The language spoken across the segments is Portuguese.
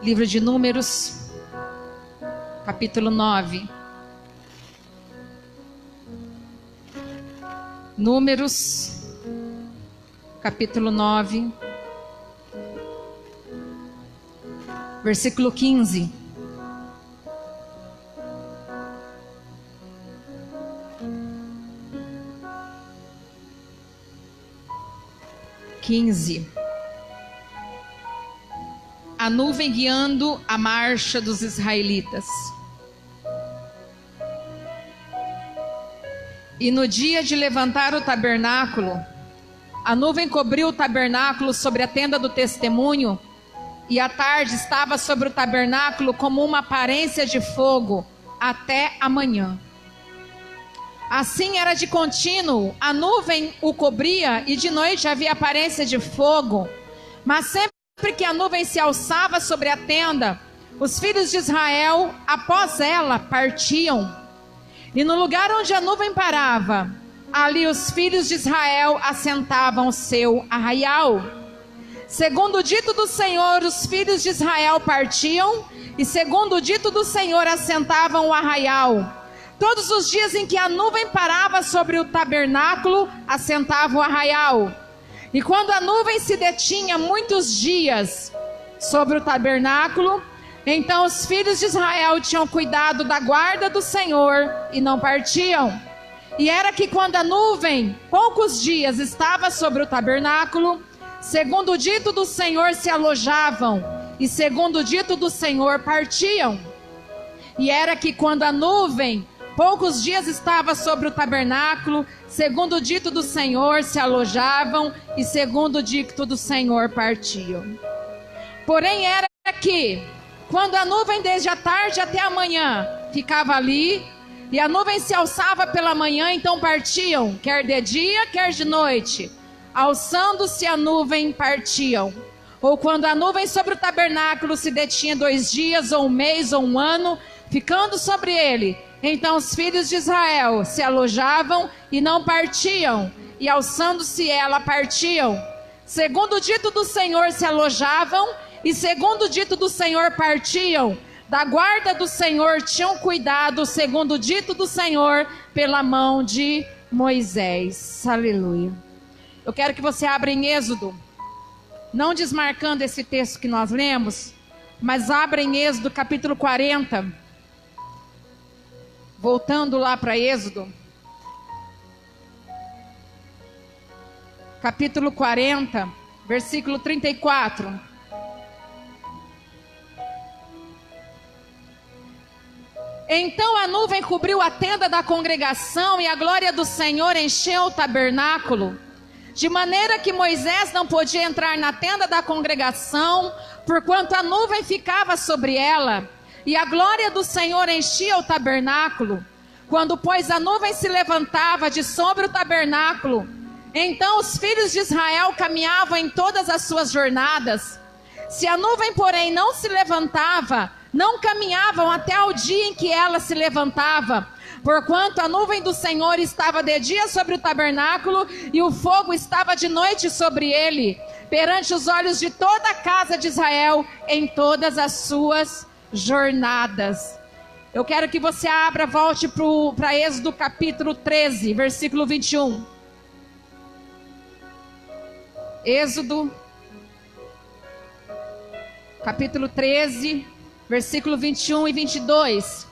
Livro de Números, capítulo 9. Números, capítulo 9, versículo 15. A nuvem guiando a marcha dos israelitas. E no dia de levantar o tabernáculo, a nuvem cobriu o tabernáculo sobre a tenda do testemunho, e a tarde estava sobre o tabernáculo como uma aparência de fogo até a manhã. Assim era de contínuo, a nuvem o cobria e de noite havia aparência de fogo. Mas sempre que a nuvem se alçava sobre a tenda, os filhos de Israel, após ela, partiam. E no lugar onde a nuvem parava, ali os filhos de Israel assentavam seu arraial. Segundo o dito do Senhor, os filhos de Israel partiam, e segundo o dito do Senhor, assentavam o arraial. Todos os dias em que a nuvem parava sobre o tabernáculo, assentava o arraial. E quando a nuvem se detinha muitos dias sobre o tabernáculo, então os filhos de Israel tinham cuidado da guarda do Senhor e não partiam. E era que quando a nuvem, poucos dias, estava sobre o tabernáculo, segundo o dito do Senhor se alojavam, e segundo o dito do Senhor partiam. E era que quando a nuvem, poucos dias, estava sobre o tabernáculo, segundo o dito do Senhor se alojavam, e segundo o dito do Senhor partiam. Porém era que, quando a nuvem desde a tarde até a manhã ficava ali, e a nuvem se alçava pela manhã, então partiam, quer de dia, quer de noite. Alçando-se a nuvem, partiam. Ou quando a nuvem sobre o tabernáculo se detinha 2 dias, ou 1 mês, ou 1 ano, ficando sobre ele, então os filhos de Israel se alojavam e não partiam, e alçando-se ela, partiam. Segundo o dito do Senhor se alojavam, e segundo o dito do Senhor partiam. Da guarda do Senhor tinham cuidado, segundo o dito do Senhor, pela mão de Moisés. Aleluia. Eu quero que você abra em Êxodo, não desmarcando esse texto que nós lemos, mas abra em Êxodo capítulo 40. Voltando lá para Êxodo, capítulo 40, versículo 34. Então a nuvem cobriu a tenda da congregação e a glória do Senhor encheu o tabernáculo, de maneira que Moisés não podia entrar na tenda da congregação, porquanto a nuvem ficava sobre ela, e a glória do Senhor enchia o tabernáculo. Quando, pois, a nuvem se levantava de sobre o tabernáculo, então os filhos de Israel caminhavam em todas as suas jornadas. Se a nuvem, porém, não se levantava, não caminhavam até ao dia em que ela se levantava, porquanto a nuvem do Senhor estava de dia sobre o tabernáculo, e o fogo estava de noite sobre ele, perante os olhos de toda a casa de Israel, em todas as suas jornadas. Eu quero que você abra, volte para Êxodo capítulo 13, versículo 21. Êxodo capítulo 13, versículo 21 e 22.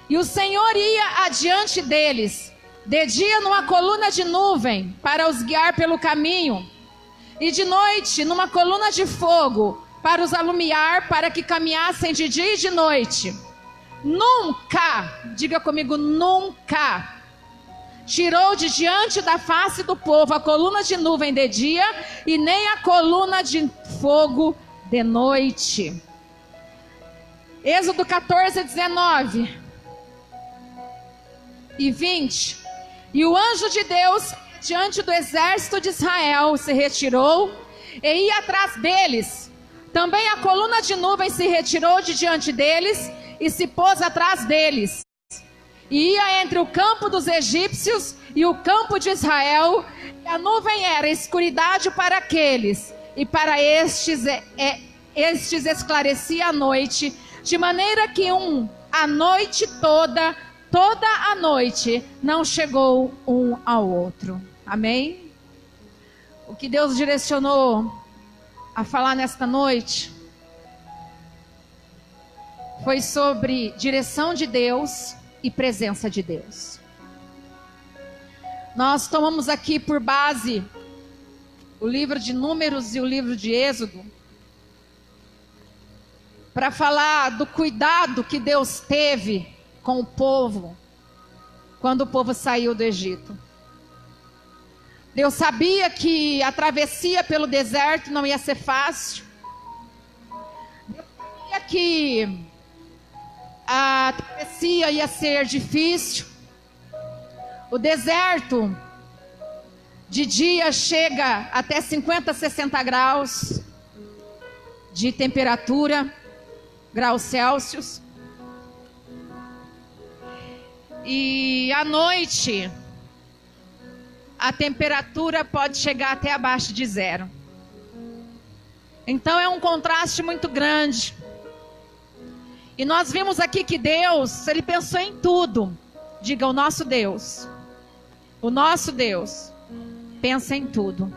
E o Senhor ia adiante deles, de dia numa coluna de nuvem, para os guiar pelo caminho, e de noite numa coluna de fogo, para os alumiar, para que caminhassem de dia e de noite. Nunca, diga comigo, nunca tirou de diante da face do povo a coluna de nuvem de dia, e nem a coluna de fogo de noite. Êxodo 14, 19 e 20. E o anjo de Deus, diante do exército de Israel, se retirou e ia atrás deles. Também a coluna de nuvem se retirou de diante deles e se pôs atrás deles. E ia entre o campo dos egípcios e o campo de Israel. E a nuvem era escuridade para aqueles, e para estes estes esclarecia a noite, de maneira que a noite toda a noite, não chegou um ao outro. Amém? O que Deus direcionou a falar nesta noite foi sobre direção de Deus e presença de Deus. Nós tomamos aqui por base o livro de Números e o livro de Êxodo, para falar do cuidado que Deus teve com o povo, quando o povo saiu do Egito. Deus sabia que a travessia pelo deserto não ia ser fácil. Deus sabia que a travessia ia ser difícil. O deserto de dia chega até 50, 60 graus de temperatura, graus Celsius. E à noite, a temperatura pode chegar até abaixo de 0. Então é um contraste muito grande. E nós vimos aqui que Deus, Ele pensou em tudo. Diga, o nosso Deus. O nosso Deus pensa em tudo.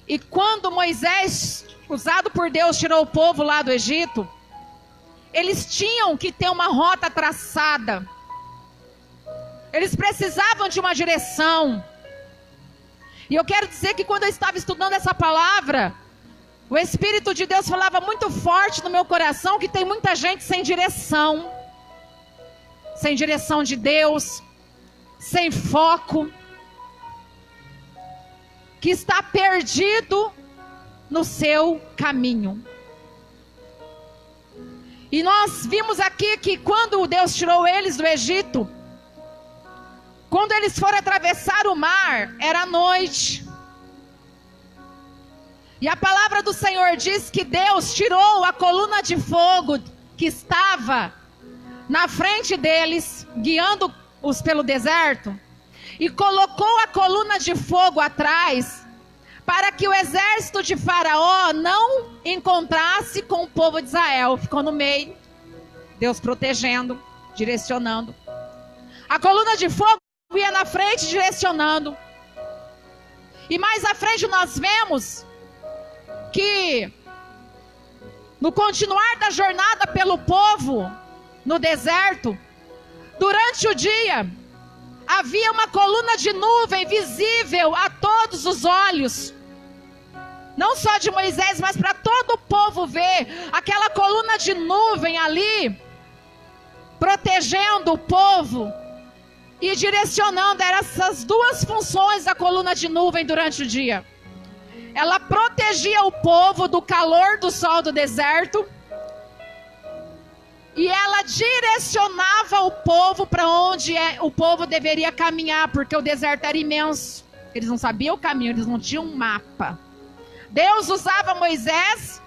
E quando Moisés, usado por Deus, tirou o povo lá do Egito, eles tinham que ter uma rota traçada. Eles precisavam de uma direção. E eu quero dizer que quando eu estava estudando essa palavra, o Espírito de Deus falava muito forte no meu coração que tem muita gente sem direção de Deus, sem foco, que está perdido no seu caminho. E nós vimos aqui que quando Deus tirou eles do Egito, quando eles foram atravessar o mar, era noite. E a palavra do Senhor diz que Deus tirou a coluna de fogo que estava na frente deles, guiando-os pelo deserto, e colocou a coluna de fogo atrás, para que o exército de Faraó não encontrasse com o povo de Israel. Ficou no meio, Deus protegendo, direcionando. A coluna de fogo ia na frente direcionando. E mais à frente nós vemos que no continuar da jornada pelo povo no deserto, durante o dia havia uma coluna de nuvem visível a todos os olhos, não só de Moisés, mas para todo o povo ver aquela coluna de nuvem ali, protegendo o povo e direcionando. Eram essas duas funções da coluna de nuvem durante o dia. Ela protegia o povo do calor do sol do deserto, e ela direcionava o povo para onde o povo deveria caminhar, porque o deserto era imenso. Eles não sabiam o caminho, eles não tinham um mapa. Deus usava Moisés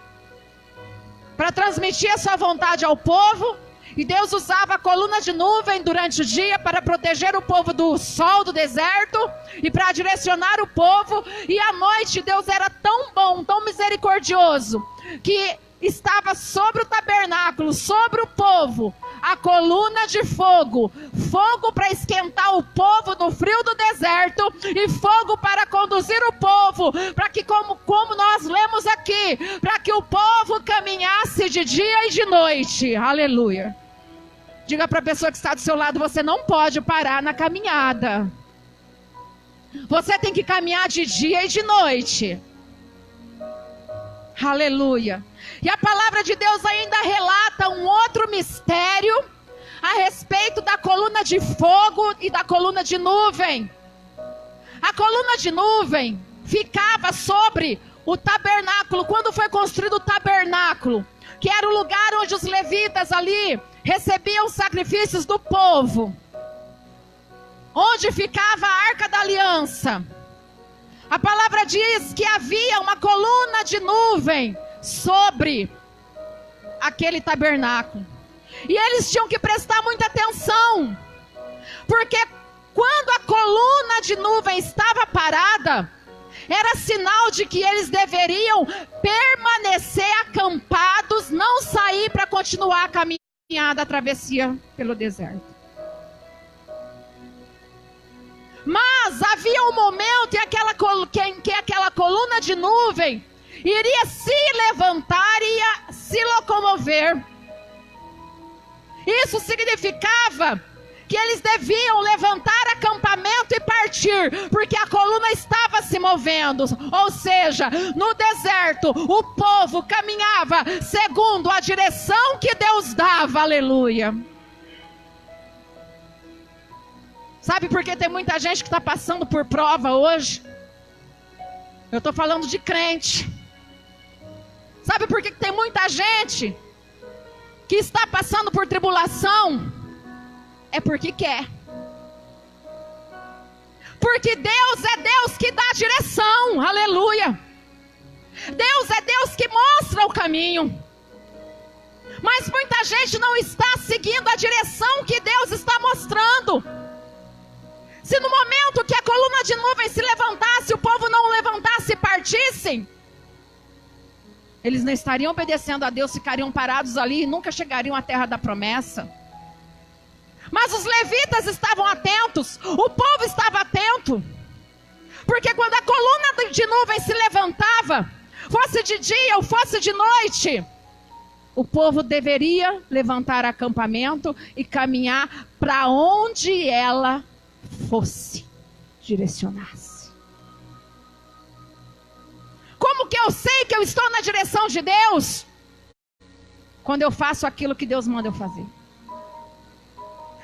para transmitir a sua vontade ao povo, e Deus usava a coluna de nuvem durante o dia para proteger o povo do sol do deserto e para direcionar o povo. E à noite Deus era tão bom, tão misericordioso, que estava sobre o tabernáculo, sobre o povo, a coluna de fogo, fogo para esquentar o povo no frio do deserto, e fogo para conduzir o povo, para que como nós lemos aqui, para que o povo caminhasse de dia e de noite. Aleluia. Diga para a pessoa que está do seu lado: você não pode parar na caminhada. Você tem que caminhar de dia e de noite. Aleluia. E a palavra de Deus ainda relata um outro mistério a respeito da coluna de fogo e da coluna de nuvem. A coluna de nuvem ficava sobre o tabernáculo. Quando foi construído o tabernáculo, que era o lugar onde os levitas ali recebiam sacrifícios do povo, onde ficava a arca da aliança, a palavra diz que havia uma coluna de nuvem sobre aquele tabernáculo. E eles tinham que prestar muita atenção, porque quando a coluna de nuvem estava parada, era sinal de que eles deveriam permanecer acampados, não sair para continuar a caminhada, a travessia pelo deserto. Mas havia um momento em que aquela coluna de nuvem iria se levantar e ia se locomover. Isso significava que eles deviam levantar acampamento e partir, porque a coluna estava se movendo. Ou seja, no deserto, o povo caminhava segundo a direção que Deus dava. Aleluia. Sabe por que tem muita gente que está passando por prova hoje? Eu estou falando de crente. Sabe por que tem muita gente que está passando por tribulação? É porque quer. Porque Deus é Deus que dá a direção. Aleluia. Deus é Deus que mostra o caminho. Mas muita gente não está seguindo a direção que Deus está mostrando. Se no momento que a coluna de nuvem se levantasse, o povo não levantasse e partissem, eles não estariam obedecendo a Deus, ficariam parados ali e nunca chegariam à terra da promessa. Mas os levitas estavam atentos, o povo estava atento, porque quando a coluna de nuvem se levantava, fosse de dia ou fosse de noite, o povo deveria levantar acampamento e caminhar para onde ela fosse, direcionasse. Como que eu sei que eu estou na direção de Deus? Quando eu faço aquilo que Deus manda eu fazer.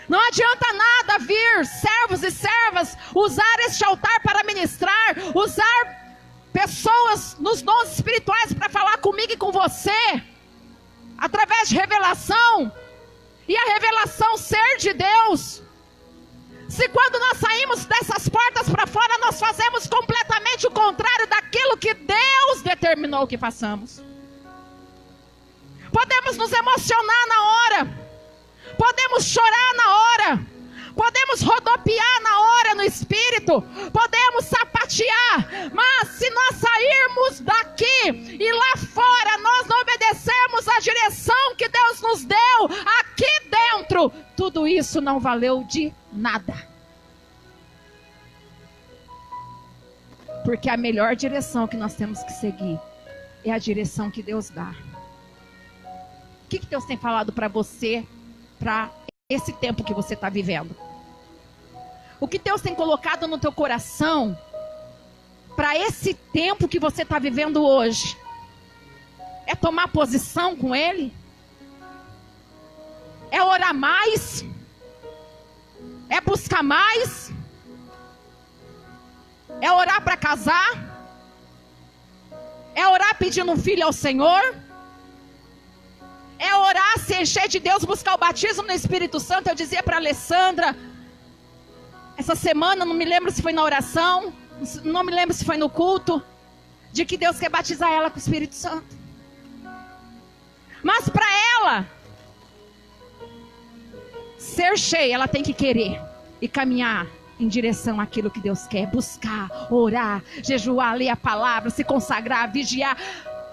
Não adianta nada vir servos e servas usar este altar para ministrar, usar pessoas nos dons espirituais para falar comigo e com você, através de revelação, e a revelação ser de Deus. Se quando nós saímos dessas portas para fora, nós fazemos completamente o contrário daquilo que Deus determinou que façamos. Podemos nos emocionar na hora, podemos chorar na hora, podemos rodopiar na hora no espírito, podemos sapatear, mas se nós sairmos daqui e lá fora nós não obedecermos a direção que Deus nos deu aqui dentro, tudo isso não valeu de nada. Porque a melhor direção que nós temos que seguir é a direção que Deus dá. O que Deus tem falado para você, para esse tempo que você está vivendo? O que Deus tem colocado no teu coração para esse tempo que você está vivendo hoje? É tomar posição com Ele? É orar mais? É buscar mais? É orar para casar? É orar pedindo um filho ao Senhor? É orar, se encher de Deus, buscar o batismo no Espírito Santo? Eu dizia para a Alessandra essa semana, não me lembro se foi na oração, não me lembro se foi no culto, de que Deus quer batizar ela com o Espírito Santo. Mas para ela ser cheia, ela tem que querer e caminhar em direção àquilo que Deus quer. Buscar, orar, jejuar, ler a palavra, se consagrar, vigiar,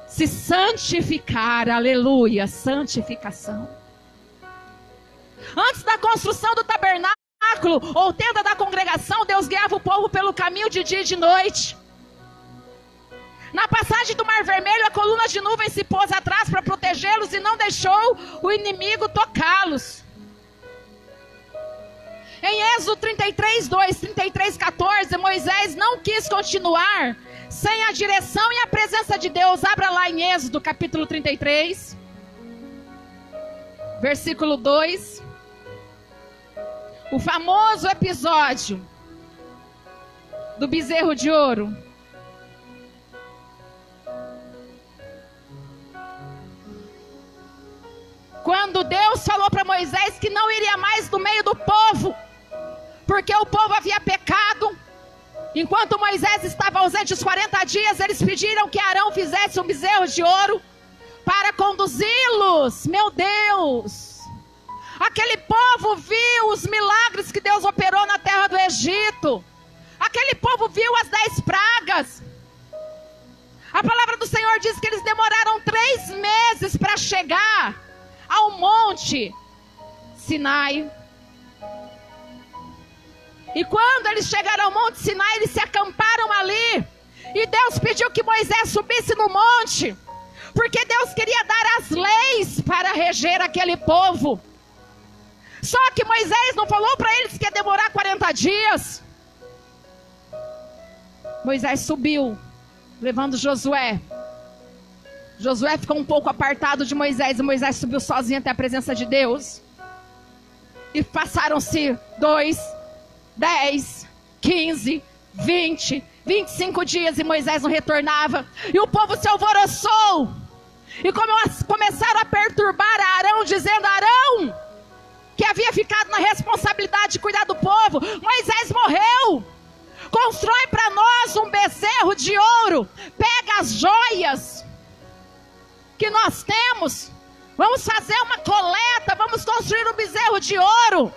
se santificar. Aleluia, santificação. Antes da construção do tabernáculo ou tenda da congregação, Deus guiava o povo pelo caminho de dia e de noite. Na passagem do Mar Vermelho, a coluna de nuvem se pôs atrás para protegê-los e não deixou o inimigo tocá-los. Em Êxodo 33, 2, 33, 14, Moisés não quis continuar sem a direção e a presença de Deus. Abra lá em Êxodo capítulo 33, versículo 2. O famoso episódio do bezerro de ouro. Quando Deus falou para Moisés que não iria mais no meio do povo, porque o povo havia pecado. Enquanto Moisés estava ausente os 40 dias, eles pediram que Arão fizesse um bezerro de ouro para conduzi-los. Meu Deus! Aquele povo viu os milagres que Deus operou na terra do Egito. Aquele povo viu as 10 pragas. A palavra do Senhor diz que eles demoraram 3 meses para chegar ao monte Sinai. E quando eles chegaram ao monte Sinai, eles se acamparam ali. E Deus pediu que Moisés subisse no monte, porque Deus queria dar as leis para reger aquele povo. Só que Moisés não falou para eles que ia demorar 40 dias. Moisés subiu, levando Josué. Josué ficou um pouco apartado de Moisés, e Moisés subiu sozinho até a presença de Deus. E passaram-se 2, 10, 15, 20, 25 dias e Moisés não retornava. E o povo se alvoroçou. E começaram a perturbar a Arão, dizendo: Arão, que havia ficado na responsabilidade de cuidar do povo, Moisés morreu. Constrói para nós um bezerro de ouro. Pega as joias que nós temos. Vamos fazer uma coleta. Vamos construir um bezerro de ouro.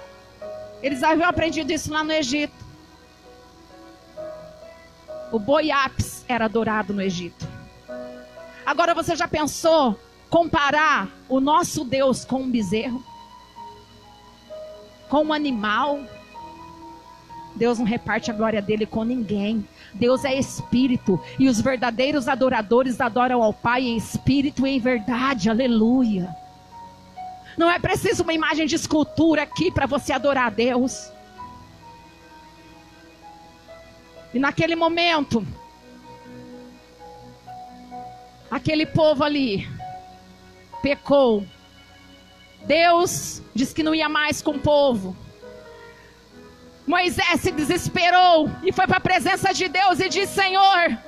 Eles haviam aprendido isso lá no Egito. O boi ápis era adorado no Egito. Agora você já pensou comparar o nosso Deus com um bezerro? Com um animal? Deus não reparte a glória dele com ninguém. Deus é espírito. E os verdadeiros adoradores adoram ao Pai em espírito e em verdade. Aleluia. Não é preciso uma imagem de escultura aqui para você adorar a Deus. E naquele momento, aquele povo ali pecou. Deus disse que não ia mais com o povo. Moisés se desesperou e foi para a presença de Deus e disse: Senhor,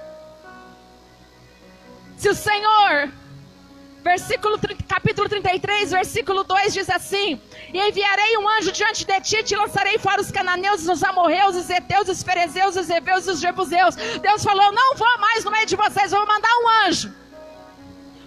se o Senhor... Capítulo 33, versículo 2 diz assim: E enviarei um anjo diante de ti, te lançarei fora os cananeus, os amorreus, os heteus, os ferezeus, os heveus e os jebuseus. Deus falou: não vou mais no meio de vocês, vou mandar um anjo.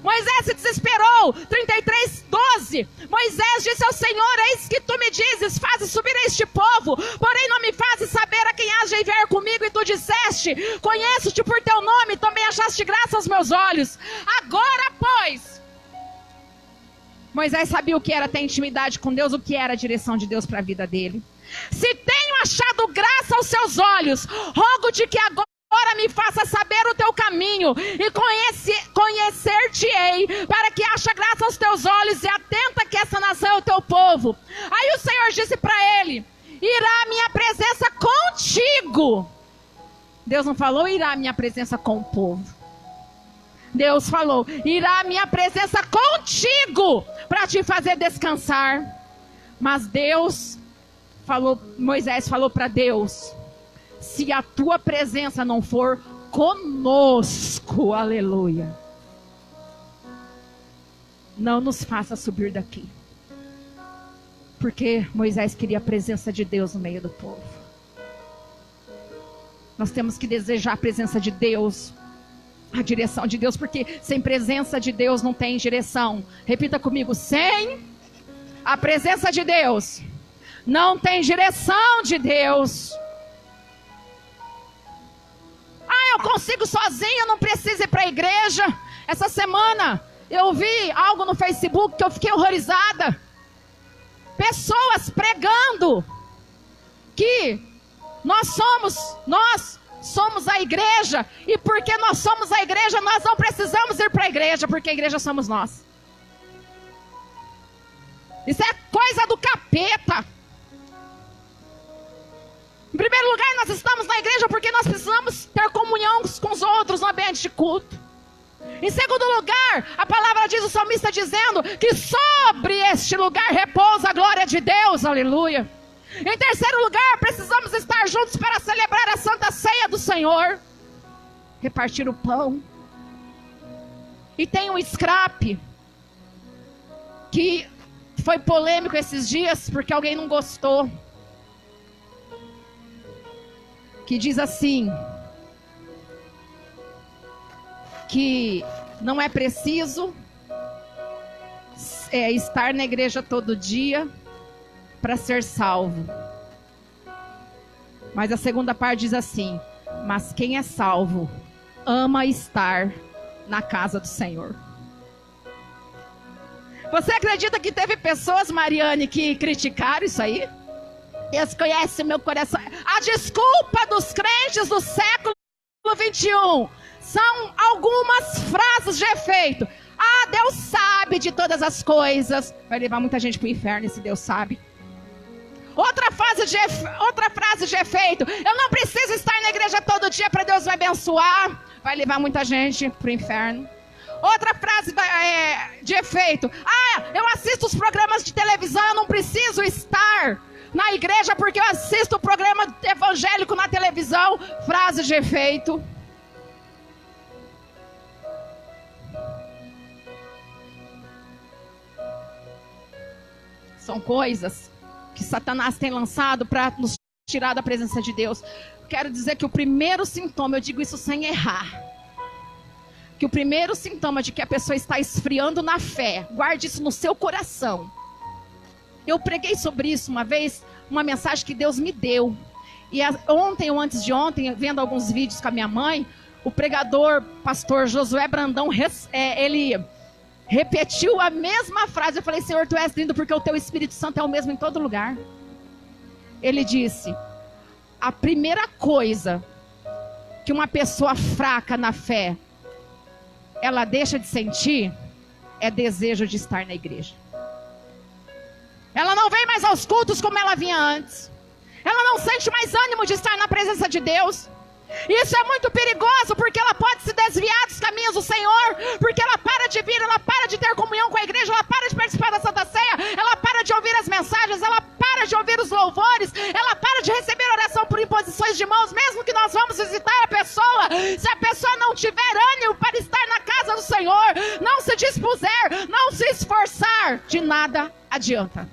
Moisés se desesperou. 33, 12. Moisés disse ao Senhor: eis que tu me dizes, faze subir este povo, porém não me fazes saber a quem has de enviar comigo. E tu disseste: conheço-te por teu nome, também achaste graça aos meus olhos. Agora, pois... Moisés sabia o que era ter intimidade com Deus, o que era a direção de Deus para a vida dele. Se tenho achado graça aos seus olhos, rogo-te que agora me faça saber o teu caminho e conhecer-te-ei, para que ache graça aos teus olhos, e atenta que essa nação é o teu povo. Aí o Senhor disse para ele: irá a minha presença contigo. Deus não falou: irá a minha presença com o povo. Deus falou: irá a minha presença contigo para te fazer descansar. Mas Moisés falou para Deus: se a tua presença não for conosco, aleluia, não nos faça subir daqui. Porque Moisés queria a presença de Deus no meio do povo. Nós temos que desejar a presença de Deus, a direção de Deus, porque sem presença de Deus não tem direção. Repita comigo: sem a presença de Deus não tem direção de Deus. Eu consigo sozinho, eu não preciso ir para a igreja. Essa semana eu vi algo no Facebook que eu fiquei horrorizada. Pessoas pregando que nós somos a igreja, e porque nós somos a igreja, nós não precisamos ir para a igreja, porque a igreja somos nós. Isso é coisa do capeta. Em primeiro lugar, nós estamos na igreja porque nós precisamos ter comunhão com os outros no ambiente de culto. Em segundo lugar, a palavra diz, o salmista dizendo que sobre este lugar repousa a glória de Deus, aleluia. Em terceiro lugar, precisamos estar juntos para celebrar a Santa Ceia do Senhor, repartir o pão. E tem um scrap que foi polêmico esses dias porque alguém não gostou, que diz assim, que não é preciso estar na igreja todo dia para ser salvo. Mas a segunda parte diz assim: mas quem é salvo ama estar na casa do Senhor. Você acredita que teve pessoas, Mariane, que criticaram isso aí? Deus conhece o meu coração. A desculpa dos crentes do século XXI são algumas frases de efeito. Ah, Deus sabe de todas as coisas. Vai levar muita gente para o inferno esse Deus sabe. Outra frase de efeito. Eu não preciso estar na igreja todo dia para Deus me abençoar. Vai levar muita gente para o inferno. Outra frase de efeito. Ah, eu assisto os programas de televisão, eu não preciso estar na igreja porque eu assisto o programa evangélico na televisão. Frase de efeito. São coisas que Satanás tem lançado para nos tirar da presença de Deus. Quero dizer que o primeiro sintoma, eu digo isso sem errar, que o primeiro sintoma de que a pessoa está esfriando na fé, guarde isso no seu coração. Eu preguei sobre isso uma vez, uma mensagem que Deus me deu. E ontem ou antes de ontem, vendo alguns vídeos com a minha mãe, o pregador, pastor Josué Brandão, ele repetiu a mesma frase. Eu falei, Senhor, Tu és lindo porque o Teu Espírito Santo é o mesmo em todo lugar. Ele disse, a primeira coisa que uma pessoa fraca na fé, ela deixa de sentir, é desejo de estar na igreja. Ela não vem mais aos cultos como ela vinha antes. Ela não sente mais ânimo de estar na presença de Deus. Isso é muito perigoso, porque ela pode se desviar dos caminhos do Senhor, porque ela para de vir, ela para de ter comunhão com a igreja, ela para de participar da Santa Ceia, ela para de ouvir as mensagens, ela para de ouvir os louvores, ela para de receber oração por imposições de mãos, mesmo que nós vamos visitar a pessoa. Se a pessoa não tiver ânimo para estar na casa do Senhor, não se dispuser, não se esforçar, de nada adianta.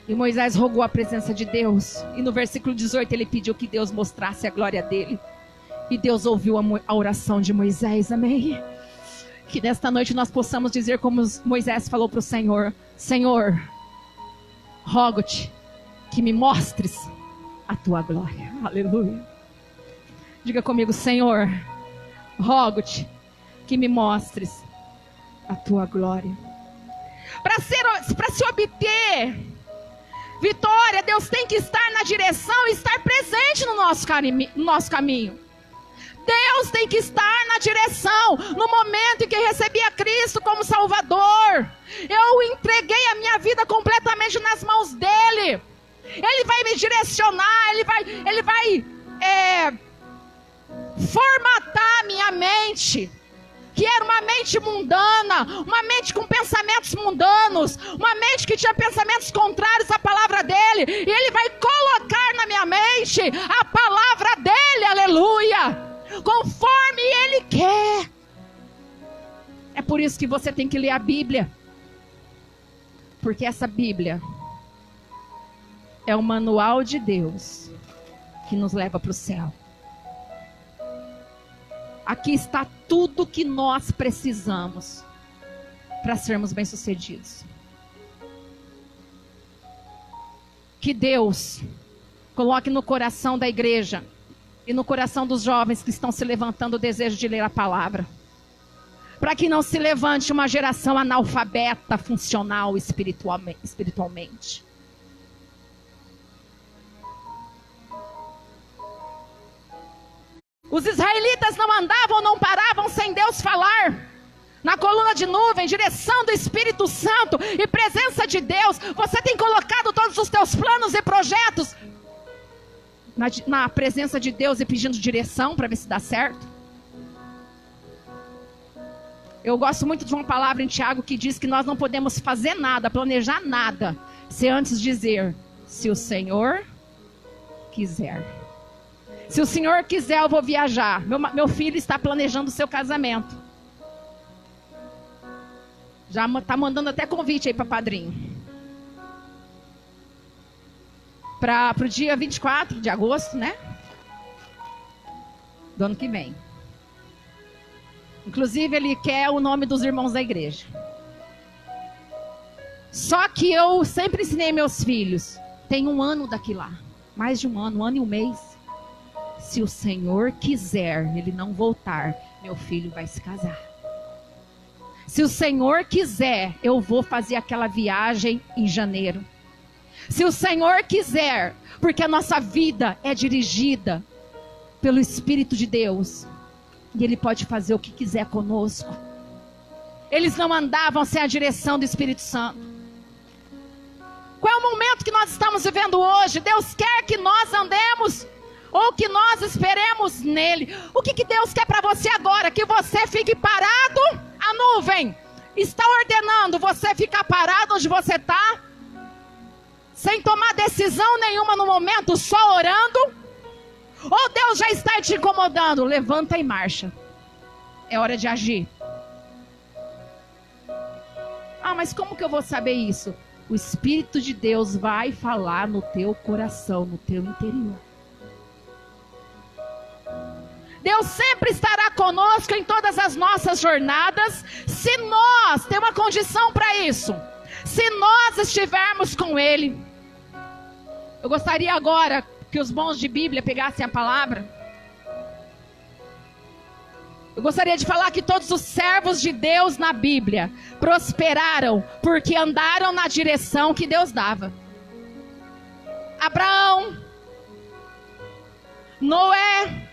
E Moisés rogou a presença de Deus. E no versículo 18 ele pediu que Deus mostrasse a glória dele. E Deus ouviu a oração de Moisés, amém? Que nesta noite nós possamos dizer como Moisés falou para o Senhor: Senhor, rogo-te que me mostres a tua glória. Aleluia. Diga comigo: Senhor, rogo-te que me mostres a tua glória. Para se obter vitória, Deus tem que estar na direção e estar presente no nosso caminho. Deus tem que estar na direção. No momento em que recebi a Cristo como Salvador, eu entreguei a minha vida completamente nas mãos dEle. Ele vai me direcionar, Ele vai formatar a minha mente, que era uma mente mundana, uma mente com pensamentos mundanos, uma mente que tinha pensamentos contrários à palavra dele, e ele vai colocar na minha mente a palavra dele, aleluia, conforme ele quer. É por isso que você tem que ler a Bíblia, porque essa Bíblia é o manual de Deus que nos leva para o céu. Aqui está tudo que nós precisamos para sermos bem-sucedidos. Que Deus coloque no coração da igreja e no coração dos jovens que estão se levantando o desejo de ler a palavra, para que não se levante uma geração analfabeta, funcional, espiritualmente. Os israelitas não andavam, não paravam sem Deus falar. Na coluna de nuvem, direção do Espírito Santo e presença de Deus. Você tem colocado todos os teus planos e projetos na presença de Deus e pedindo direção para ver se dá certo? Eu gosto muito de uma palavra em Tiago que diz que nós não podemos fazer nada, planejar nada, se antes dizer, se o Senhor quiser. Se o Senhor quiser, eu vou viajar. Meu filho está planejando o seu casamento. Já está mandando até convite aí para padrinho. Para o dia 24 de agosto, né? Do ano que vem. Inclusive, ele quer o nome dos irmãos da igreja. Só que eu sempre ensinei meus filhos. Tem um ano daqui lá. Mais de um ano e um mês. Se o Senhor quiser, ele não voltar, meu filho vai se casar. Se o Senhor quiser, eu vou fazer aquela viagem em janeiro. Se o Senhor quiser, porque a nossa vida é dirigida pelo Espírito de Deus, e Ele pode fazer o que quiser conosco. Eles não andavam sem a direção do Espírito Santo. Qual é o momento que nós estamos vivendo hoje? Deus quer que nós andemos, ou que nós esperemos nele. O que Deus quer para você agora? Que você fique parado. A nuvem está ordenando você ficar parado onde você está, sem tomar decisão nenhuma no momento, só orando? Ou Deus já está te incomodando? Levanta e marcha. É hora de agir. Ah, mas como que eu vou saber isso? O Espírito de Deus vai falar no teu coração, no teu interior. Deus sempre estará conosco em todas as nossas jornadas, se nós, tem uma condição para isso, se nós estivermos com Ele. Eu gostaria agora que os bons de Bíblia pegassem a palavra. Eu gostaria de falar que todos os servos de Deus na Bíblia prosperaram porque andaram na direção que Deus dava. Abraão, Noé.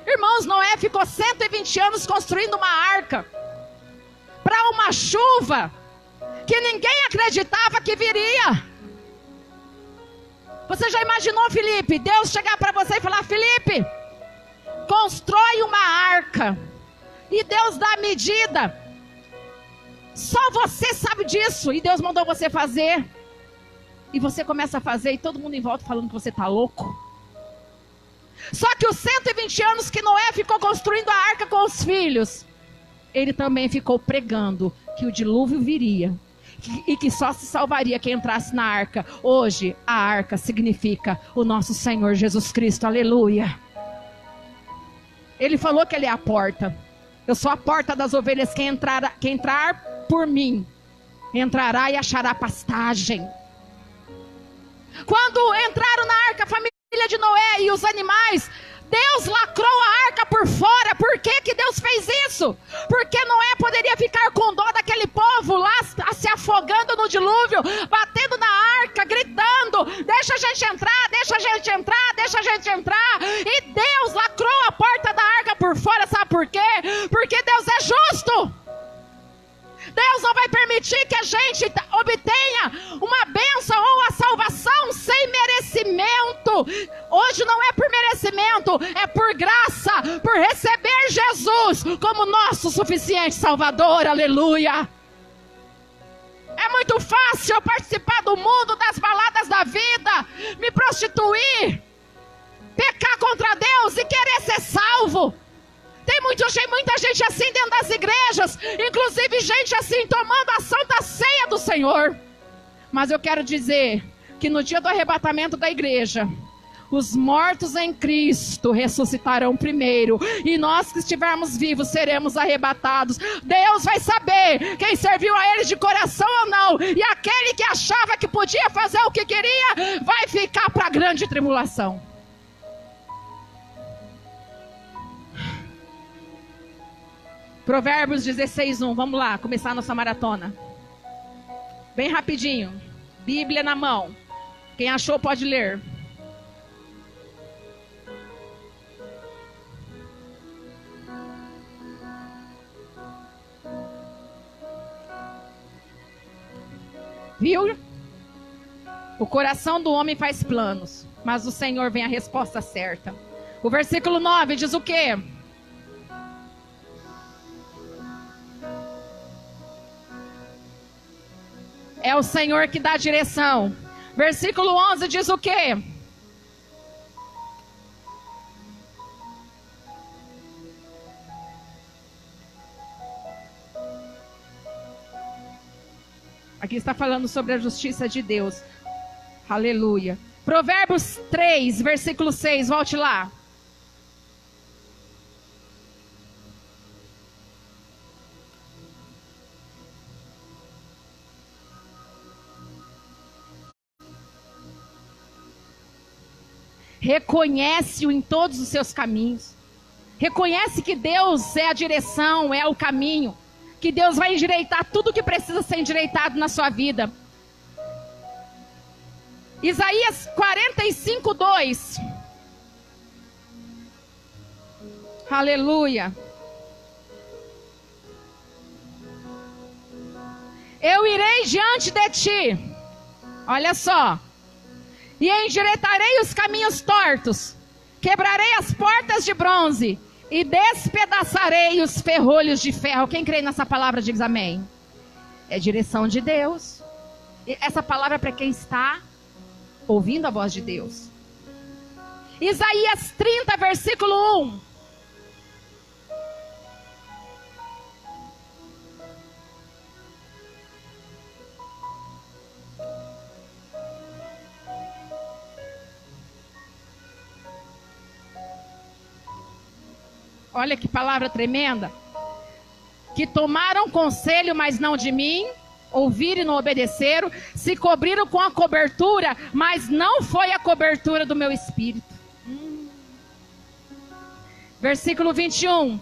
Irmãos, Noé ficou 120 anos construindo uma arca para uma chuva que ninguém acreditava que viria. Você já imaginou, Felipe, Deus chegar para você e falar: Felipe, constrói uma arca, e Deus dá a medida, só você sabe disso, e Deus mandou você fazer, e você começa a fazer, e todo mundo em volta falando que você está louco. Só que os 120 anos que Noé ficou construindo a arca com os filhos, ele também ficou pregando que o dilúvio viria, e que só se salvaria quem entrasse na arca. Hoje a arca significa o nosso Senhor Jesus Cristo, aleluia. Ele falou que Ele é a porta. Eu sou a porta das ovelhas. Quem entrar por mim, entrará e achará pastagem. Quando entraram na arca, a família de Noé e os animais, Deus lacrou a arca por fora. Por que Deus fez isso? Porque Noé poderia ficar com dó daquele povo lá se afogando no dilúvio, batendo na arca, gritando: deixa a gente entrar, deixa a gente entrar, deixa a gente entrar. E Deus lacrou a porta da arca por fora. Sabe por quê? Porque Deus é justo. Deus não vai permitir que a gente obtenha uma bênção ou a salvação sem merecimento. Hoje não é por merecimento, é por graça, por receber Jesus como nosso suficiente Salvador, aleluia. É muito fácil eu participar do mundo, das baladas da vida, me prostituir, pecar contra Deus e querer ser salvo. Tem muita gente assim dentro das igrejas, inclusive gente assim tomando a santa ceia do Senhor. Mas eu quero dizer que no dia do arrebatamento da igreja, os mortos em Cristo ressuscitarão primeiro, e nós que estivermos vivos seremos arrebatados. Deus vai saber quem serviu a Ele de coração ou não, e aquele que achava que podia fazer o que queria vai ficar para a grande tribulação. Provérbios 16:1, vamos lá, começar a nossa maratona. Bem rapidinho, Bíblia na mão. Quem achou pode ler. Viu? O coração do homem faz planos, mas o Senhor vem a resposta certa. O versículo 9 diz o quê? É o Senhor que dá a direção. Versículo 11 diz o quê? Aqui está falando sobre a justiça de Deus. Aleluia. Provérbios 3, versículo 6, volte lá. Reconhece-o em todos os seus caminhos. Reconhece que Deus é a direção, é o caminho. Que Deus vai endireitar tudo que precisa ser endireitado na sua vida. Isaías 45:2. Aleluia. Eu irei diante de ti. Olha só. E endireitarei os caminhos tortos. Quebrarei as portas de bronze. E despedaçarei os ferrolhos de ferro. Quem crê nessa palavra diz amém. É direção de Deus. E essa palavra é para quem está ouvindo a voz de Deus. Isaías 30, versículo 1. Olha que palavra tremenda. Que tomaram conselho, mas não de mim. Ouviram e não obedeceram. Se cobriram com a cobertura, mas não foi a cobertura do meu espírito. Versículo 21.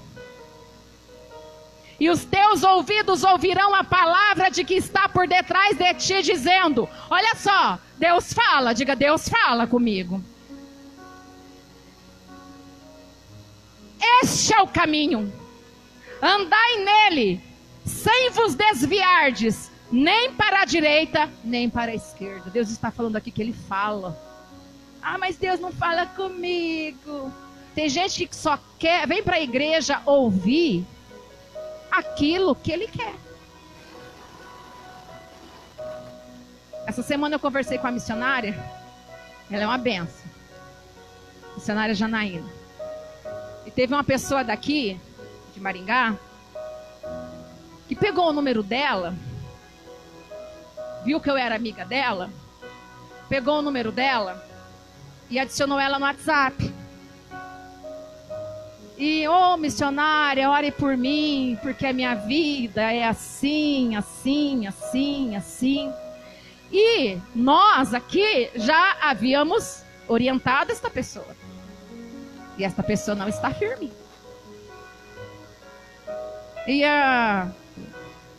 E os teus ouvidos ouvirão a palavra de que está por detrás de ti, dizendo. Olha só, Deus fala, diga Deus fala comigo. Este é o caminho, andai nele, sem vos desviardes, nem para a direita, nem para a esquerda. Deus está falando aqui que ele fala. Ah, mas Deus não fala comigo. Tem gente que só quer, vem para a igreja ouvir aquilo que ele quer. Essa semana eu conversei com a missionária, ela é uma benção, missionária Janaína. E teve uma pessoa daqui, de Maringá, que pegou o número dela, viu que eu era amiga dela, pegou o número dela e adicionou ela no WhatsApp. E, missionária, ore por mim, porque a minha vida é assim, assim, assim, assim. E nós aqui já havíamos orientado esta pessoa. E esta pessoa não está firme. E a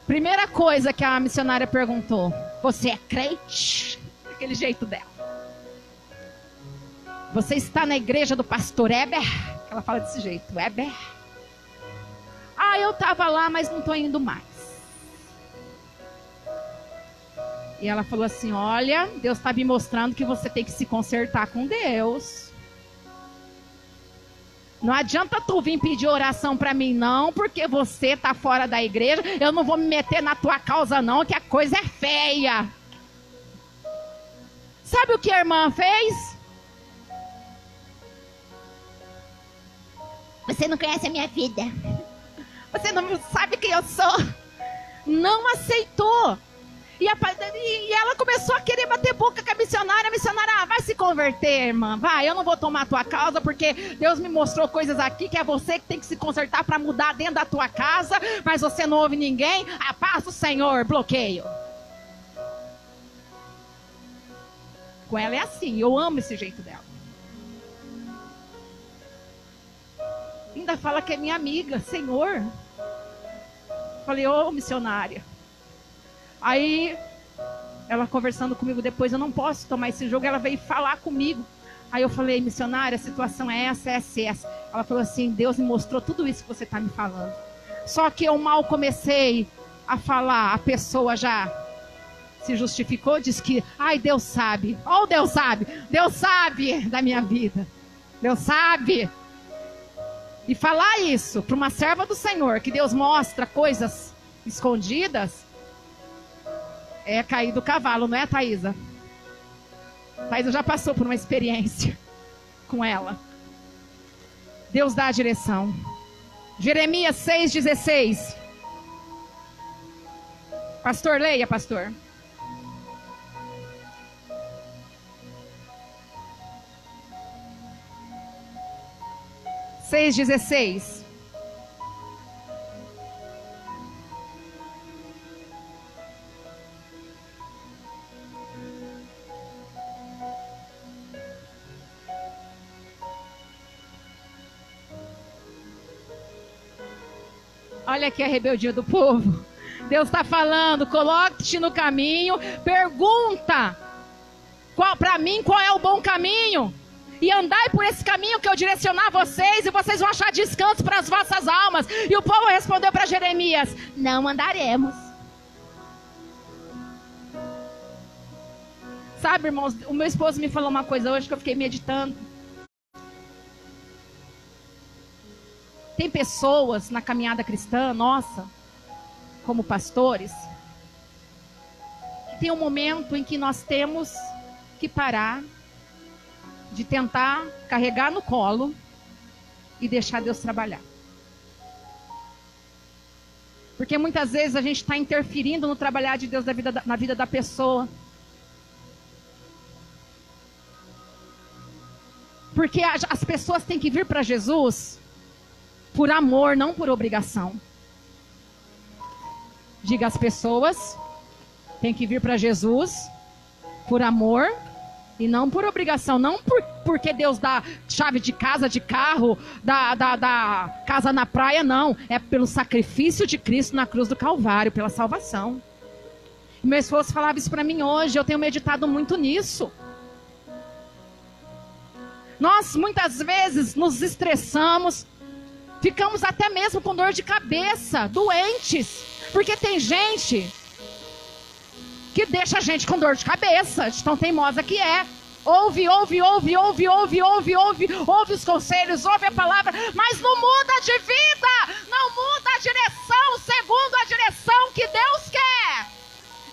primeira coisa que a missionária perguntou: você é crente? Daquele jeito dela. Você está na igreja do pastor Eber? Ela fala desse jeito, Eber. Ah, eu estava lá, mas não estou indo mais. E ela falou assim: olha, Deus está me mostrando que você tem que se consertar com Deus. Não adianta tu vir pedir oração para mim não, porque você tá fora da igreja. Eu não vou me meter na tua causa não, que a coisa é feia. Sabe o que a irmã fez? Você não conhece a minha vida. Você não sabe quem eu sou. Não aceitou. E ela começou a querer bater boca com a missionária. A missionária, vai se converter, irmã. Vai, eu não vou tomar a tua causa, porque Deus me mostrou coisas aqui que é você que tem que se consertar para mudar dentro da tua casa. Mas você não ouve ninguém. A paz do Senhor, bloqueio. Com ela é assim, eu amo esse jeito dela. Ainda fala que é minha amiga, Senhor. Falei, missionária. Aí, ela conversando comigo depois, eu não posso tomar esse jogo, ela veio falar comigo. Aí eu falei, missionária, a situação é essa. Ela falou assim, Deus me mostrou tudo isso que você está me falando. Só que eu mal comecei a falar, a pessoa já se justificou, disse que, Deus sabe. Deus sabe da minha vida. Deus sabe. E falar isso para uma serva do Senhor, que Deus mostra coisas escondidas, é cair do cavalo, não é, Thaísa? Thaísa já passou por uma experiência com ela. Deus dá a direção. Jeremias 6,16. Pastor, leia, pastor. Seis 16. Olha aqui a rebeldia do povo. Deus está falando, coloque-te no caminho, pergunta para mim qual é o bom caminho. E andai por esse caminho que eu direcionar vocês, e vocês vão achar descanso para as vossas almas. E o povo respondeu para Jeremias: não andaremos. Sabe, irmãos, o meu esposo me falou uma coisa hoje que eu fiquei meditando. Tem pessoas na caminhada cristã, nossa, como pastores, que tem um momento em que nós temos que parar de tentar carregar no colo e deixar Deus trabalhar. Porque muitas vezes a gente está interferindo no trabalhar de Deus na vida da pessoa. Porque as pessoas têm que vir para Jesus por amor, não por obrigação. Diga, as pessoas têm que vir para Jesus por amor e não por obrigação. Não porque Deus dá chave de casa, de carro, da casa na praia, não. É pelo sacrifício de Cristo na cruz do Calvário, pela salvação. E meu esposo falava isso para mim hoje, eu tenho meditado muito nisso. Nós muitas vezes nos estressamos, ficamos até mesmo com dor de cabeça, doentes, porque tem gente que deixa a gente com dor de cabeça, de tão teimosa que é. Ouve os conselhos, ouve a palavra, mas não muda de vida, não muda a direção segundo a direção que Deus quer.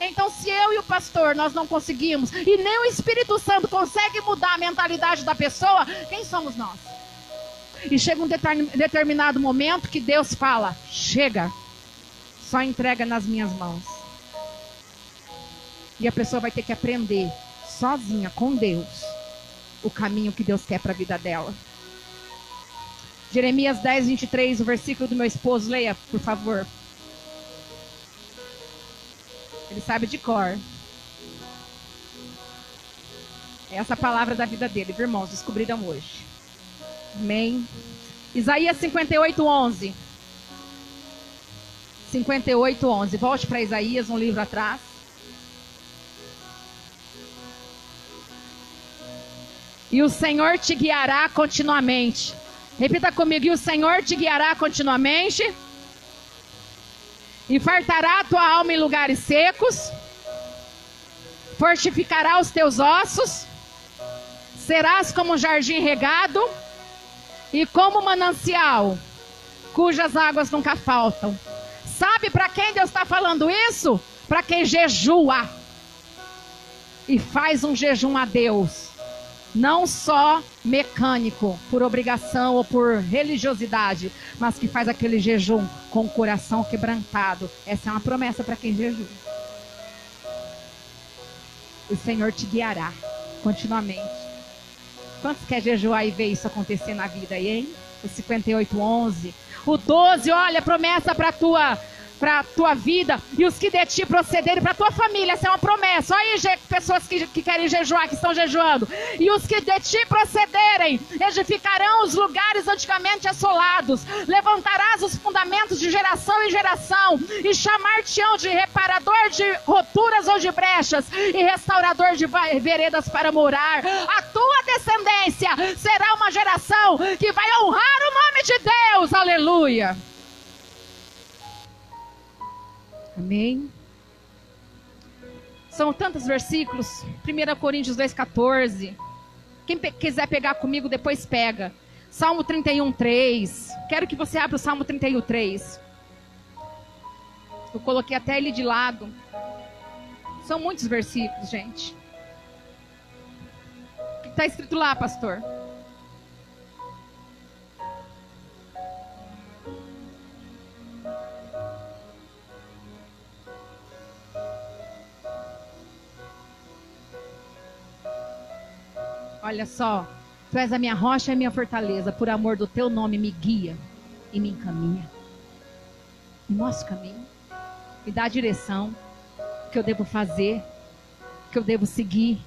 Então, se eu e o pastor, nós não conseguimos, e nem o Espírito Santo consegue mudar a mentalidade da pessoa, quem somos nós? E chega um determinado momento que Deus fala: chega, só entrega nas minhas mãos. E a pessoa vai ter que aprender, sozinha, com Deus, o caminho que Deus quer para a vida dela. Jeremias 10, 23, o versículo do meu esposo, leia, por favor. Ele sabe de cor. Essa palavra da vida dele, irmãos, descobriram hoje. Amém. Isaías 58, 11. 58, 11. Volte para Isaías, um livro atrás. E o Senhor te guiará continuamente. Repita comigo: e o Senhor te guiará continuamente. E fartará a tua alma em lugares secos. Fortificará os teus ossos. Serás como um jardim regado. E como um manancial, cujas águas nunca faltam. Sabe para quem Deus está falando isso? Para quem jejua. E faz um jejum a Deus. Não só mecânico, por obrigação ou por religiosidade, mas que faz aquele jejum com o coração quebrantado. Essa é uma promessa para quem jejua. O Senhor te guiará continuamente. Quantos quer jejuar e ver isso acontecer na vida aí, hein? O 58, 11. O 12, olha, promessa para a tua vida. E os que de ti procederem, para a tua família. Essa é uma promessa. Olha aí, pessoas que querem jejuar, que estão jejuando. E os que de ti procederem, edificarão os lugares antigamente assolados. Levantarás os fundamentos de geração em geração. E chamar-te-ão de reparador de roturas ou de brechas. E restaurador de veredas para morar. A tua descendência será uma geração que vai honrar o nome de Deus. Aleluia. Amém. São tantos versículos. 1 Coríntios 2,14. Quem quiser pegar comigo, depois pega. Salmo 31, 3. Quero que você abra o Salmo 31, 3. Eu coloquei até ele de lado. São muitos versículos, gente. O que está escrito lá, pastor? Olha só, tu és a minha rocha e a minha fortaleza, por amor do teu nome me guia e me encaminha. E mostra o caminho, me dá a direção que eu devo fazer, que eu devo seguir.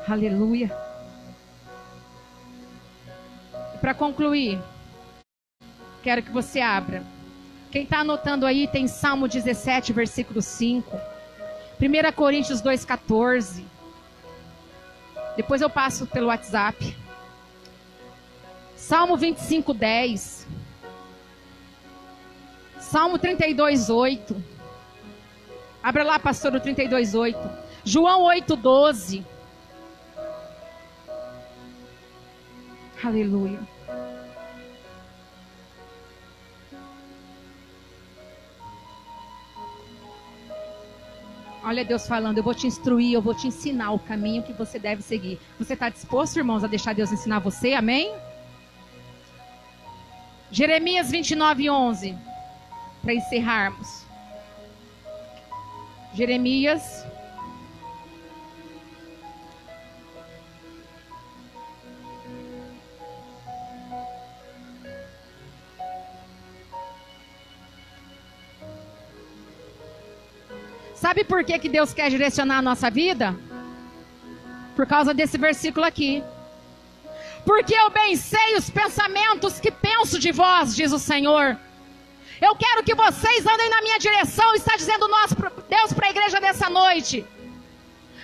Aleluia. E para concluir, quero que você abra Quem está anotando aí tem Salmo 17, versículo 5. 1 Coríntios 2,14. Depois eu passo pelo WhatsApp. Salmo 25, 10. Salmo 32, 8. Abra lá, pastor, o 32, 8. João 8, 12. Aleluia. Olha Deus falando, eu vou te instruir, eu vou te ensinar o caminho que você deve seguir. Você está disposto, irmãos, a deixar Deus ensinar você? Amém? Jeremias 29, 11. Para encerrarmos. Jeremias. Sabe por que Deus quer direcionar a nossa vida? Por causa desse versículo aqui. Porque eu bem sei os pensamentos que penso de vós, diz o Senhor. Eu quero que vocês andem na minha direção, está dizendo Deus para a igreja dessa noite.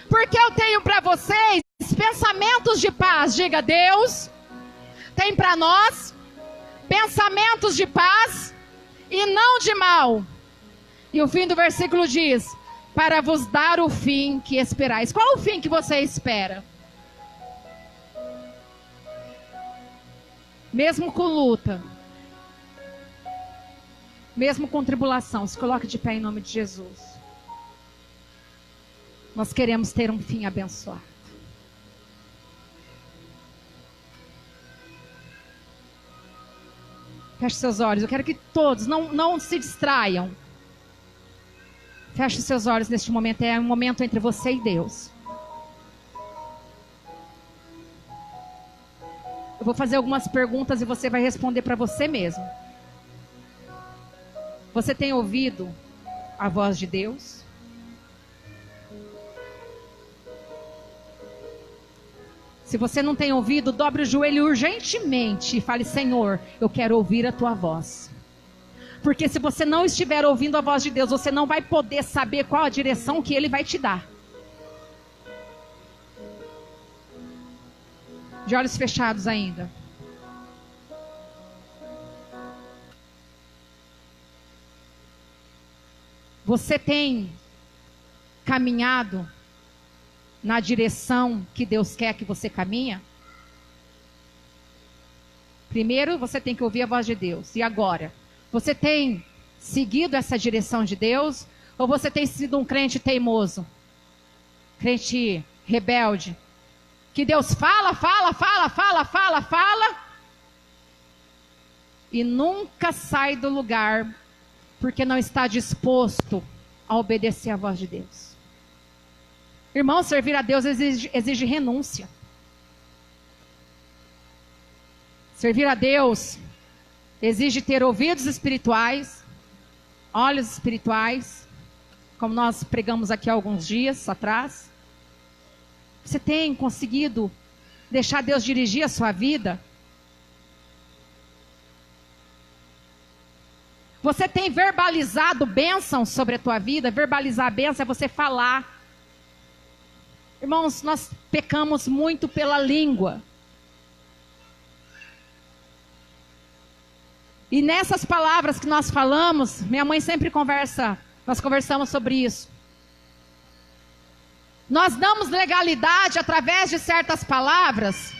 Porque eu tenho para vocês pensamentos de paz. Diga, Deus tem para nós pensamentos de paz e não de mal. E o fim do versículo diz: para vos dar o fim que esperais. Qual o fim que você espera? Mesmo com luta, mesmo com tribulação, se coloque de pé em nome de Jesus. Nós queremos ter um fim abençoado. Feche seus olhos, eu quero que todos não se distraiam. Feche seus olhos neste momento, é um momento entre você e Deus. Eu vou fazer algumas perguntas e você vai responder para você mesmo. Você tem ouvido a voz de Deus? Se você não tem ouvido, dobre o joelho urgentemente e fale: Senhor, eu quero ouvir a tua voz. Porque se você não estiver ouvindo a voz de Deus, você não vai poder saber qual a direção que Ele vai te dar. De olhos fechados ainda. Você tem caminhado na direção que Deus quer que você caminha? Primeiro você tem que ouvir a voz de Deus. E agora? Você tem seguido essa direção de Deus? Ou você tem sido um crente teimoso? Crente rebelde? Que Deus fala e nunca sai do lugar porque não está disposto a obedecer à voz de Deus. Irmão, servir a Deus exige renúncia. Servir a Deus exige ter ouvidos espirituais, olhos espirituais, como nós pregamos aqui há alguns dias atrás. Você tem conseguido deixar Deus dirigir a sua vida? Você tem verbalizado bênção sobre a tua vida? Verbalizar a bênção é você falar. Irmãos, nós pecamos muito pela língua. E nessas palavras que nós falamos, minha mãe sempre nós conversamos sobre isso. Nós damos legalidade através de certas palavras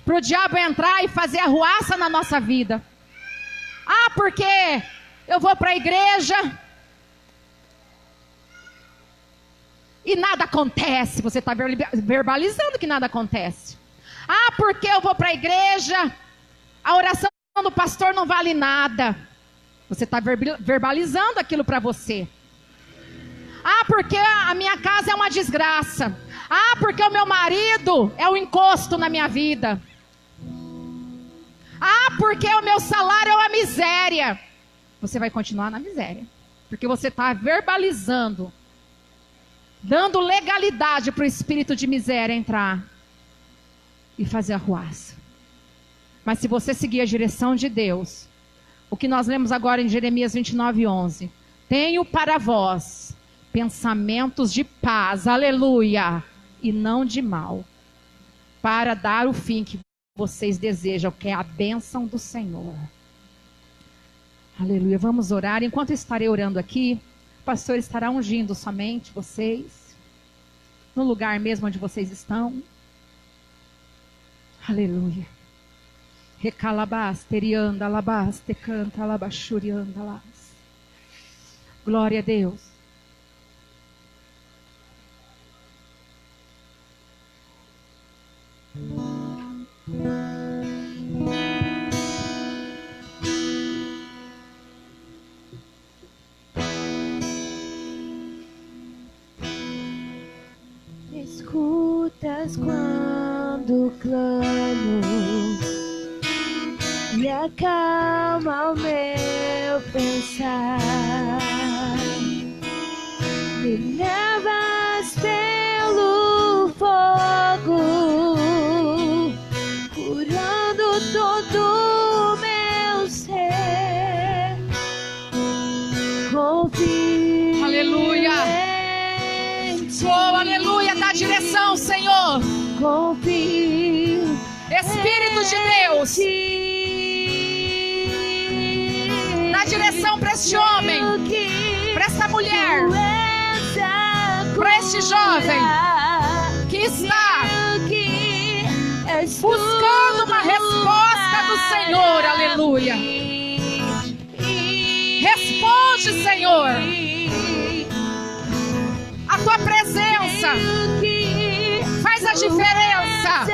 para o diabo entrar e fazer arruaça na nossa vida. Ah, porque eu vou para a igreja e nada acontece. Você está verbalizando que nada acontece. Ah, porque eu vou para a igreja, a oração do pastor não vale nada. Você está verbalizando aquilo para você. Ah, porque a minha casa é uma desgraça. Ah, porque o meu marido é um encosto na minha vida. Ah, porque o meu salário é uma miséria. Você vai continuar na miséria. Porque você está verbalizando, dando legalidade para o espírito de miséria entrar e fazer arruaça. Mas se você seguir a direção de Deus, o que nós lemos agora em Jeremias 29:11. Tenho para vós pensamentos de paz, aleluia, e não de mal, para dar o fim que vocês desejam, que é a bênção do Senhor. Aleluia. Vamos orar. Enquanto eu estarei orando aqui, o pastor estará ungindo somente vocês, no lugar mesmo onde vocês estão. Aleluia. Recalabas, terianda, alabas, tecanta, alabachurianda, alabas. Glória a Deus. Escutas quando clamo e acalma o meu pensar. Me levas pelo fogo, curando todo o meu ser. Confio. Aleluia. Oh, aleluia. Dá direção, Senhor. Confio. Espírito de Deus, dá direção para este homem, para esta mulher, para este jovem que está buscando uma resposta do Senhor. Aleluia. Responde, Senhor. A tua presença faz a diferença.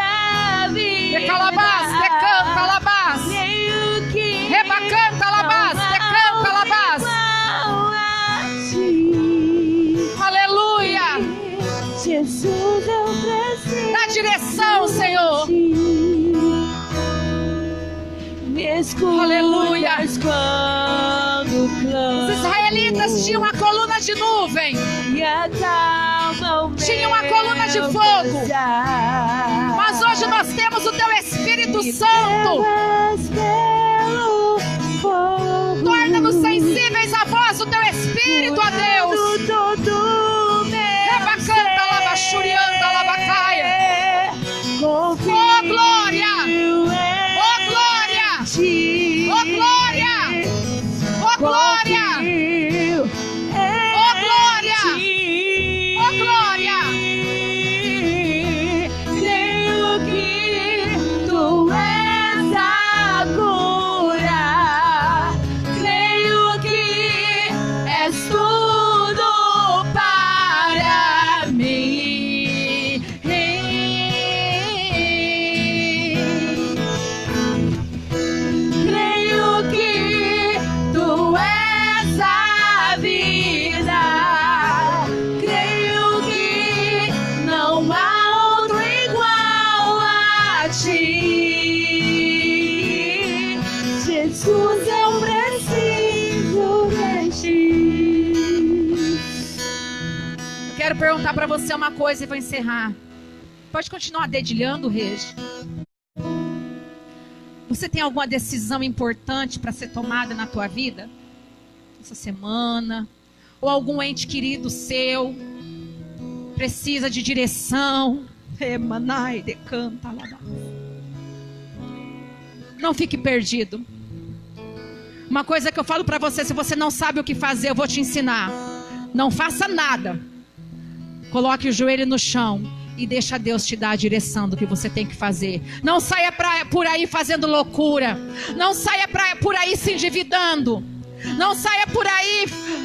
Decalabás, decanta, alabás. Rebacanta, alabás, decanta, alabás. Aleluia. Jesus, eu preciso. Dá direção, Senhor. Aleluia. Quando clamo, os israelitas tinham uma coluna de nuvem, tinham uma coluna de fogo, mas hoje nós temos o teu Espírito Santo. Torna-nos sensíveis à voz do teu Espírito, ó Deus. Rebacanta, labachurianda, labacaia. Oh glória! Oh glória! Oh glória! Oh glória! Oh glória! Oh glória! Creio que tu és a cura. Creio que és tudo para mim. Creio que tu és a vida. Creio que não há outro igual a ti. Jesus, eu preciso de ti. Quero perguntar para você uma coisa e vou encerrar. Pode continuar dedilhando, Regi. Você tem alguma decisão importante para ser tomada na tua vida? Essa semana? Ou algum ente querido seu precisa de direção? Emanai, decanta, alabá. Não fique perdido. Uma coisa que eu falo para você, se você não sabe o que fazer, eu vou te ensinar. Não faça nada. Coloque o joelho no chão e deixa Deus te dar a direção do que você tem que fazer. Não saia por aí fazendo loucura. Não saia por aí se endividando. Não saia por aí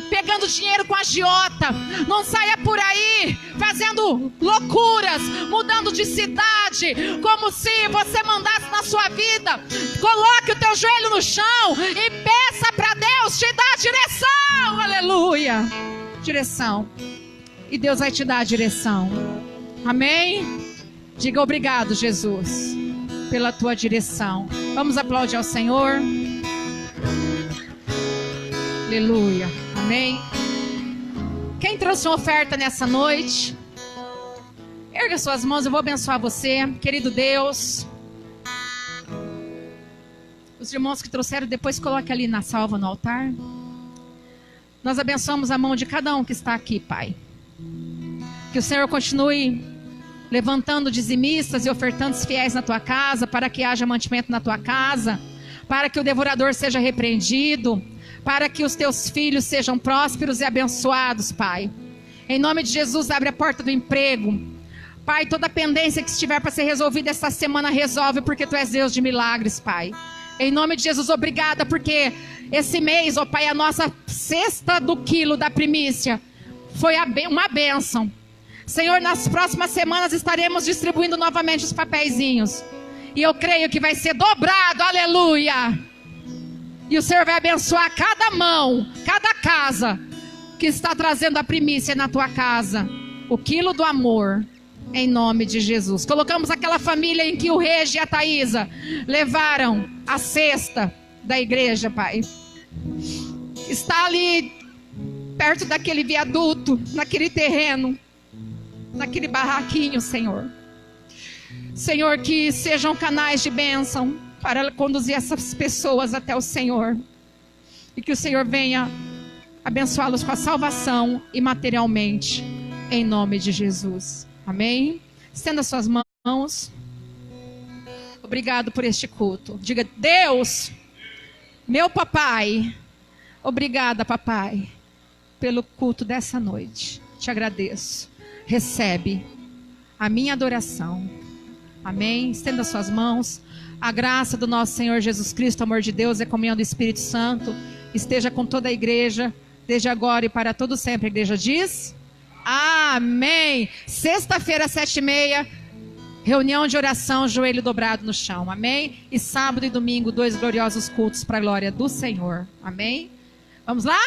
pegando dinheiro com agiota. Não saia por aí fazendo loucuras, mudando de cidade, como se você mandasse na sua vida. Coloque o teu joelho no chão e peça para Deus te dar direção. Aleluia. Direção. E Deus vai te dar a direção. Amém? Diga obrigado, Jesus, pela tua direção. Vamos aplaudir ao Senhor. Aleluia. Amém. Quem trouxe uma oferta nessa noite? Erga suas mãos, eu vou abençoar você. Querido Deus, Os irmãos que trouxeram, depois coloque ali na salva no altar. Nós abençoamos a mão de cada um que está aqui, Pai. Que o Senhor continue levantando dizimistas e ofertantes fiéis na tua casa, para que haja mantimento na tua casa, para que o devorador seja repreendido, para que os teus filhos sejam prósperos e abençoados, Pai. Em nome de Jesus, abre a porta do emprego. Pai, toda pendência que estiver para ser resolvida esta semana, resolve, porque Tu és Deus de milagres, Pai. Em nome de Jesus, obrigada, porque esse mês, ó Pai, a nossa cesta do quilo da primícia foi uma bênção. Senhor, nas próximas semanas estaremos distribuindo novamente os papeizinhos. E eu creio que vai ser dobrado, aleluia. E o Senhor vai abençoar cada mão, cada casa que está trazendo a primícia na tua casa. O quilo do amor, em nome de Jesus. Colocamos aquela família em que o Regi e a Thaísa levaram a cesta da igreja, Pai. Está ali perto daquele viaduto, naquele terreno, naquele barraquinho, Senhor. Senhor, que sejam canais de bênção para conduzir essas pessoas até o Senhor. E que o Senhor venha abençoá-los com a salvação e materialmente, em nome de Jesus. Amém? Estenda suas mãos. Obrigado por este culto. Diga: Deus, meu papai, obrigada, papai, pelo culto dessa noite. Te agradeço. Recebe a minha adoração. Amém? Estenda suas mãos. A graça do nosso Senhor Jesus Cristo, o amor de Deus e a comunhão do Espírito Santo esteja com toda a igreja, desde agora e para todo sempre. A igreja diz: amém. Sexta-feira, 7h30, reunião de oração, joelho dobrado no chão. Amém? E sábado e domingo, 2 gloriosos cultos para a glória do Senhor. Amém? Vamos lá?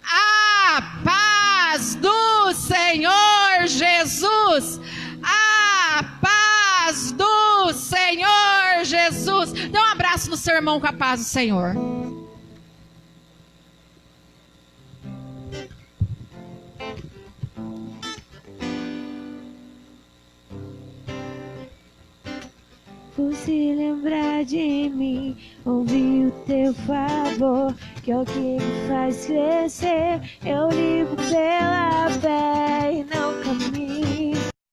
A paz do Senhor Jesus. A paz do Senhor Jesus. Dê um abraço no seu irmão com a paz do Senhor. Por se lembrar de mim, ouvir o teu favor, que é o que me faz crescer. Eu ligo pela fé e não caminho.